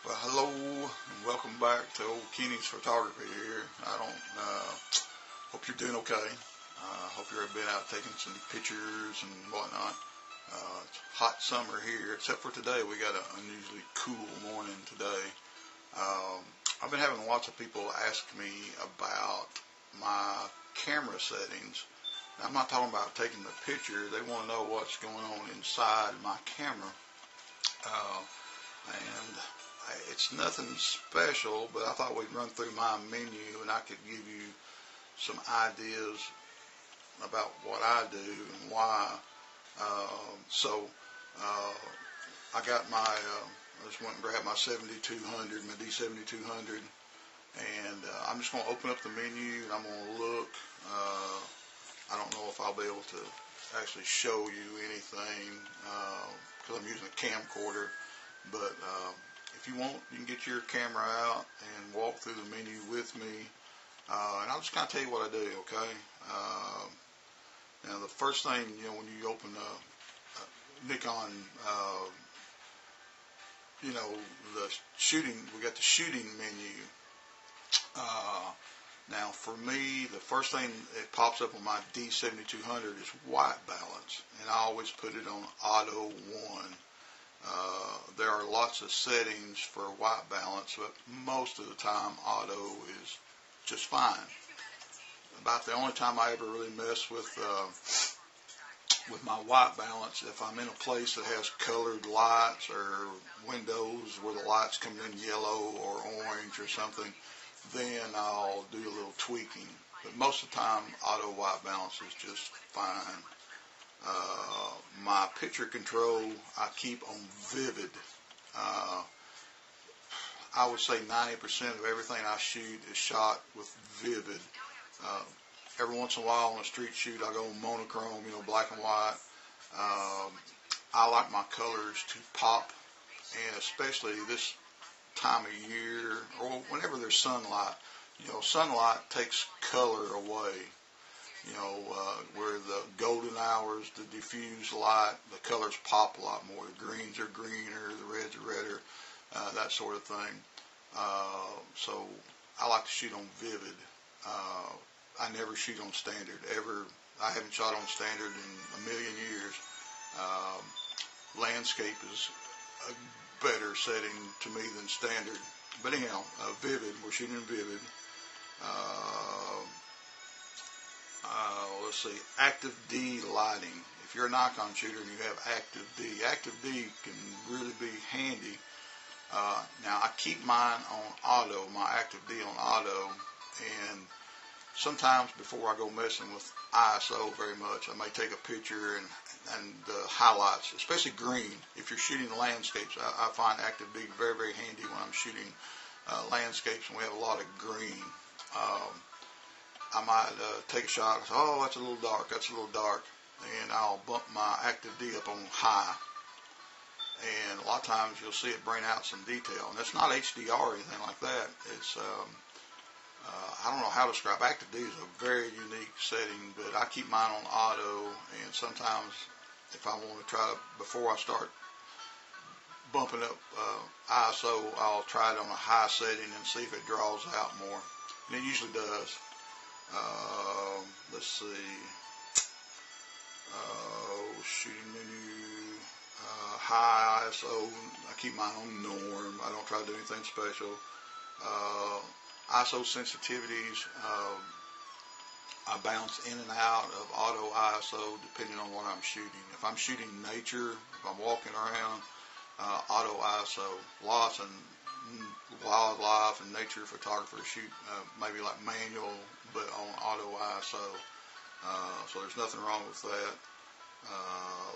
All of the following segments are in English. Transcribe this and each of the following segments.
Well, hello and welcome back to old Kenny's Photography here. Hope you're doing okay. Hope you've been out taking some pictures and whatnot. It's hot summer here, except for today. We got an unusually cool morning today. I've been having lots of people ask me about my camera settings. Now, I'm not talking about taking the picture. They want to know what's going on inside my camera. And it's nothing special, but I thought we'd run through my menu and I could give you some ideas about what I do and why. I got I just went and grabbed my 7200, my D7200, and I'm just going to open up the menu and I'm going to look. I don't know if I'll be able to actually show you anything because I'm using a camcorder, but if you want, you can get your camera out and walk through the menu with me, and I'll just kind of tell you what I do, okay? Now, the first thing, when you open Nikon, the shooting, we got the shooting menu. Now, for me, the first thing that pops up on my D7200 is white balance, and I always put it on auto 1. There are lots of settings for white balance, but most of the time auto is just fine. About the only time I ever really mess with my white balance, if I'm in a place that has colored lights or windows where the lights come in yellow or orange or something, then I'll do a little tweaking. But most of the time, auto white balance is just fine. My picture control I keep on vivid. I would say 90% of everything I shoot is shot with vivid. Every once in a while on a street shoot I go monochrome, black and white. I like my colors to pop, and especially this time of year or whenever there's sunlight. Sunlight takes color away. Where the golden hours, the diffuse light, the colors pop a lot more. The greens are greener, the reds are redder, that sort of thing. So I like to shoot on vivid. I never shoot on standard, ever. I haven't shot on standard in a million years. Landscape is a better setting to me than standard. But anyhow, vivid, we're shooting in vivid. Let's see, active D lighting. If you're a Nikon shooter and you have active D can really be handy. Now I keep mine on auto, my active D on auto, and sometimes before I go messing with ISO very much, I may take a picture and the highlights, especially green. If you're shooting landscapes, I find active D very, very handy when I'm shooting landscapes and we have a lot of green. I might take a shot and say, oh, that's a little dark, and I'll bump my active D up on high. And a lot of times you'll see it bring out some detail. And it's not HDR or anything like that. It's, I don't know how to describe. Active D is a very unique setting, but I keep mine on auto, and sometimes if I want to try, before I start bumping up ISO, I'll try it on a high setting and see if it draws out more. And it usually does. Let's see. Shooting menu. High ISO. I keep mine on norm. I don't try to do anything special. ISO sensitivities. I bounce in and out of auto ISO depending on what I'm shooting. If I'm shooting nature, if I'm walking around, auto ISO. Lots of wildlife and nature photographers shoot maybe like manual, but on auto ISO. So there's nothing wrong with that.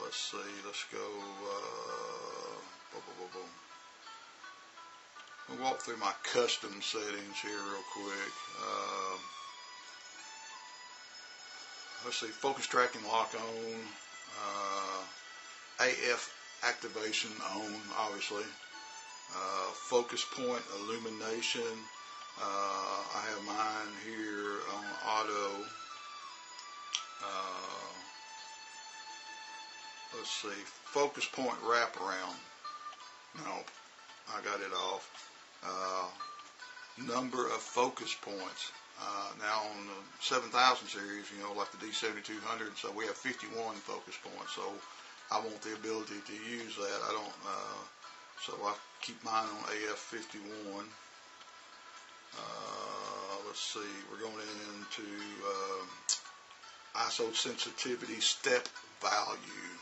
Let's see. Let's go. We'll walk through my custom settings here real quick. Let's see. Focus tracking lock on. AF activation on, obviously. Focus point illumination. I have mine here on auto. Let's see, focus point wraparound. No, I got it off. Number of focus points. Now on the 7000 series, you know, like the D7200, so we have 51 focus points. So I want the ability to use that. I don't, so I keep mine on AF51. Let's see, we're going into ISO sensitivity step value.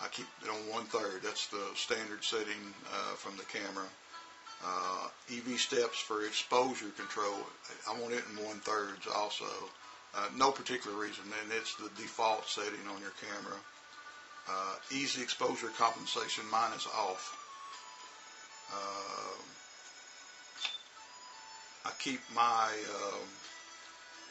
I keep it on 1/3. That's the standard setting from the camera. EV steps for exposure control. I want it in 1/3 also. No particular reason, and it's the default setting on your camera. Easy exposure compensation, mine is off. I keep my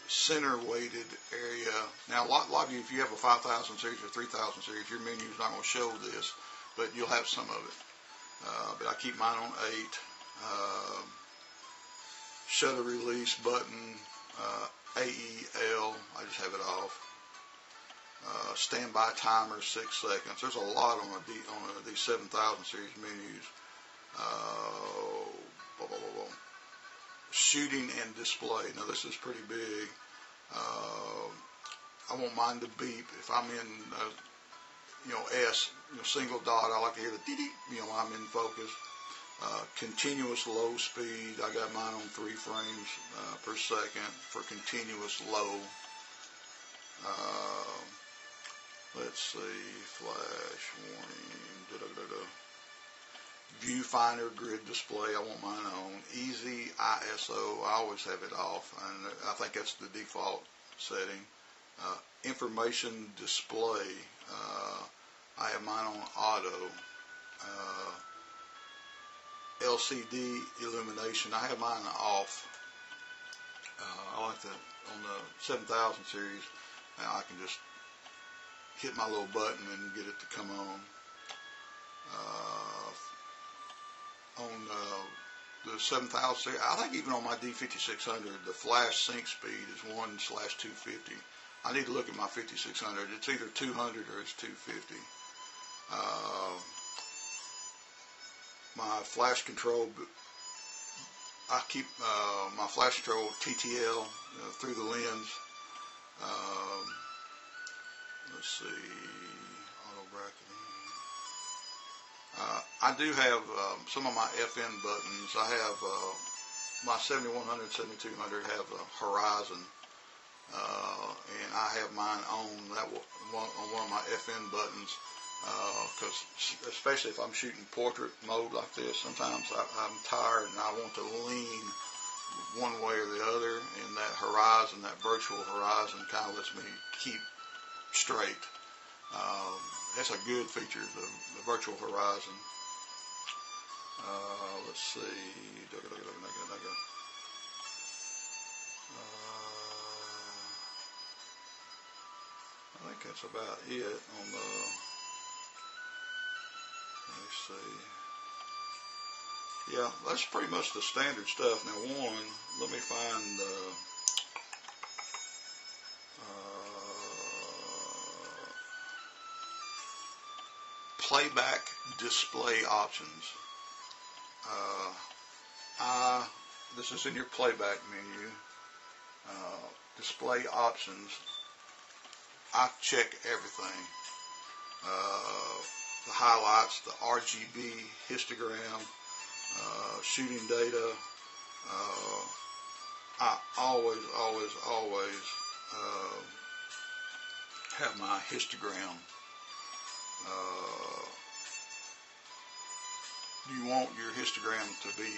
center weighted area. Now, a lot of you, if you have a 5000 series or 3000 series, your menu is not going to show this, but you'll have some of it. But I keep mine on 8. Shutter release button, AEL, I just have it off. Standby timer 6 seconds. There's a lot on these 7000 series menus. Shooting and display. Now this is pretty big. I want mine to beep if I'm in, S, single dot. I like to hear the dee-dee, I'm in focus. Continuous low speed. I got mine on 3 frames per second for continuous low. Let's see, flash warning. Viewfinder grid display, I want mine on. Easy ISO, I always have it off, and I think that's the default setting. Information display, I have mine on auto. LCD illumination, I have mine off. I like that on the 7000 series. Now I can just hit my little button and get it to come on. On the 7000 series, I think even on my D5600, the flash sync speed is 1/250. I need to look at my 5600. It's either 200 or it's 250. My flash control, I keep my flash control TTL through the lens. Let's see, auto bracketing. I do have some of my FN buttons. I have my 7100, 7200 have a horizon, and I have mine on that on one of my FN buttons. Because especially if I'm shooting portrait mode like this, sometimes I'm tired and I want to lean one way or the other, and that horizon, that virtual horizon, kind of lets me keep straight. That's a good feature, the virtual horizon. Let's see. I think that's about it on the. Let me see. Yeah, that's pretty much the standard stuff. Now, let me find playback display options. This is in your playback menu. Display options. I check everything. The highlights, the RGB histogram, shooting data. I always have my histogram. You want your histogram to be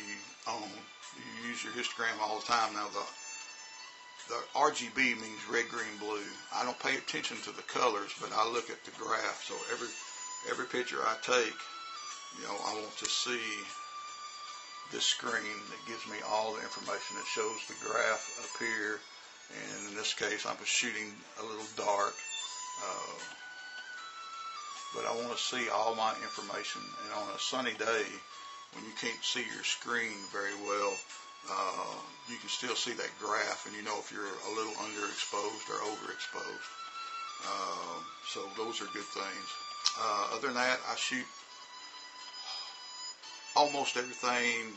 on. You use your histogram all the time. Now the RGB means red, green, blue. I don't pay attention to the colors, but I look at the graph. So every picture I take, I want to see this screen that gives me all the information. It shows the graph up here, and in this case I'm shooting a little dark, but I want to see all my information. And on a sunny day, when you can't see your screen very well, you can still see that graph, and you know if you're a little underexposed or overexposed. So those are good things. Other than that, I shoot almost everything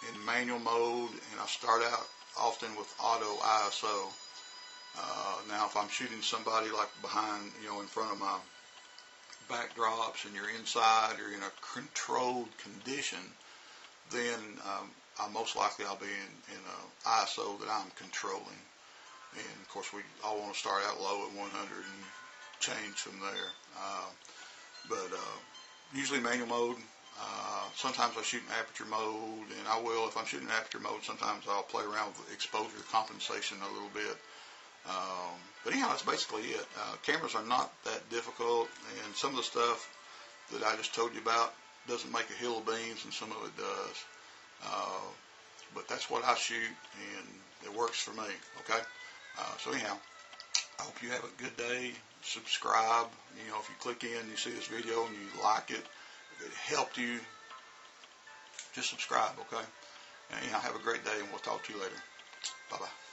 in manual mode, and I start out often with auto ISO. Now, if I'm shooting somebody like behind, in front of my backdrops, and you're inside or in a controlled condition, then most likely I'll be in a ISO that I'm controlling. And of course, we all want to start out low at 100 and change from there. But usually manual mode. Sometimes I shoot in aperture mode, and I will, if I'm shooting in aperture mode, sometimes I'll play around with exposure compensation a little bit. But anyhow, that's basically it. Cameras are not that difficult, and some of the stuff that I just told you about doesn't make a hill of beans, and some of it does. But that's what I shoot, and it works for me, okay? So anyhow, I hope you have a good day. Subscribe. If you click in, you see this video, and you like it, if it helped you, just subscribe, okay? And anyhow, have a great day, and we'll talk to you later. Bye-bye.